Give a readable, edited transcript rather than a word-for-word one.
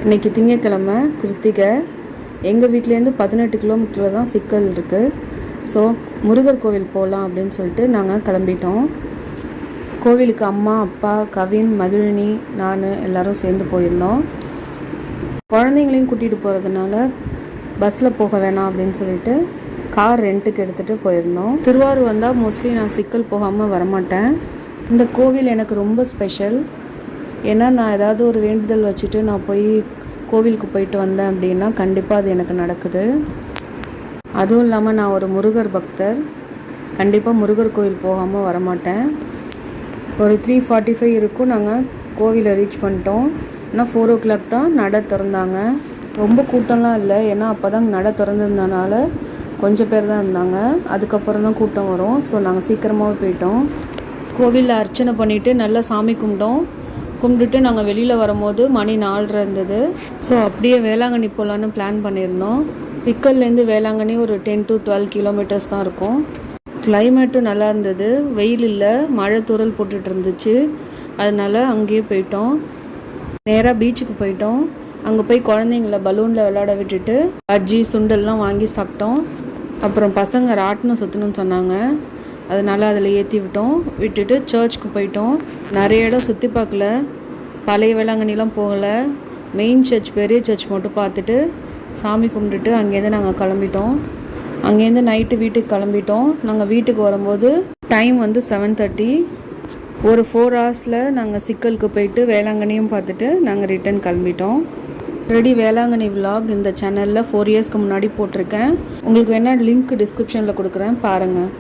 இன்றைக்கி திங்கக்கிழமை கிருத்திகை. எங்கள் வீட்டிலேருந்து 18 கிலோமீட்டரில் தான் சிக்கல் இருக்குது. ஸோ முருகர் கோவில் போகலாம் அப்படின்னு சொல்லிட்டு நாங்கள் கிளம்பிட்டோம். கோவிலுக்கு அம்மா, அப்பா, கவின், மகிழினி, நான் எல்லோரும் சேர்ந்து போயிருந்தோம். குழந்தைங்களையும் கூட்டிகிட்டு போகிறதுனால பஸ்ஸில் போக வேணாம் அப்படின்னு சொல்லிட்டு கார் ரெண்ட்டுக்கு எடுத்துகிட்டு போயிருந்தோம். திருவாரூர் வந்தால் மோஸ்ட்லி நான் சிக்கல் போகாமல் வரமாட்டேன். இந்த கோவில் எனக்கு ரொம்ப ஸ்பெஷல். ஏன்னா நான் ஏதாவது ஒரு வேண்டுதல் வச்சுட்டு நான் போய் கோவிலுக்கு போயிட்டு வந்தேன் அப்படின்னா கண்டிப்பாக அது எனக்கு நடக்குது. அதுவும் இல்லாமல் நான் ஒரு முருகர் பக்தர். கண்டிப்பாக முருகர் கோவில் போகாமல் வரமாட்டேன். ஒரு 3:45 இருக்கும். நாங்கள் கோவிலை ரீச் பண்ணிட்டோம். ஆனால் 4 o'clock தான் நடை திறந்தாங்க. ரொம்ப கூட்டம்லாம் இல்லை, ஏன்னா அப்போ தான் நடை திறந்துருந்தனால கொஞ்சம் பேர் தான் இருந்தாங்க. அதுக்கப்புறம் தான் கூட்டம் வரும். ஸோ நாங்கள் சீக்கிரமாகவே போயிட்டோம். கோவிலில் அர்ச்சனை பண்ணிவிட்டு நல்லா சாமி கும்பிட்டுட்டு நாங்கள் வெளியில் வரும்போது மணி 4:30 இருந்தது. ஸோ அப்படியே வேளாங்கண்ணி போகலான்னு பிளான் பண்ணியிருந்தோம். பிக்கல்லேருந்து வேளாங்கண்ணி ஒரு 10 to 12 கிலோமீட்டர்ஸ் தான் இருக்கும். கிளைமேட்டும் நல்லா இருந்தது, வெயில் இல்லை, மழை தூறல் போட்டுட்டு இருந்துச்சு. அதனால அங்கேயே போயிட்டோம். நேராக பீச்சுக்கு போயிட்டோம். அங்கே போய் குழந்தைங்கள பலூனில் விளையாட விட்டுட்டு பஜ்ஜி சுண்டல்லாம் வாங்கி சாப்பிட்டோம். அப்புறம் பசங்க ராட்டினம் சுற்றணும்னு சொன்னாங்க, அதனால் அதில் ஏற்றி விட்டுட்டு சர்ச்சுக்கு போயிட்டோம். நிறைய இடம் சுற்றி பார்க்கல, பழைய வேளாங்கண்ணிலாம் போகலை. மெயின் சர்ச், பெரிய சர்ச் மட்டும் பார்த்துட்டு சாமி கும்பிட்டுட்டு அங்கேருந்து நாங்கள் கிளம்பிட்டோம். அங்கேருந்து நைட்டு வீட்டுக்கு கிளம்பிட்டோம். நாங்கள் வீட்டுக்கு வரும்போது டைம் வந்து 7:30. ஒரு 4 hours நாங்கள் சிக்கலுக்கு போயிட்டு வேளாங்கண்ணியும் பார்த்துட்டு நாங்கள் ரிட்டர்ன் கிளம்பிட்டோம். ஆல்ரெடி வேளாங்கண்ணி விலாக் இந்த சேனலில் 4 yearsக்கு முன்னாடி போட்டிருக்கேன். உங்களுக்கு வேணால் லிங்க் டிஸ்கிரிப்ஷனில் கொடுக்குறேன், பாருங்கள்.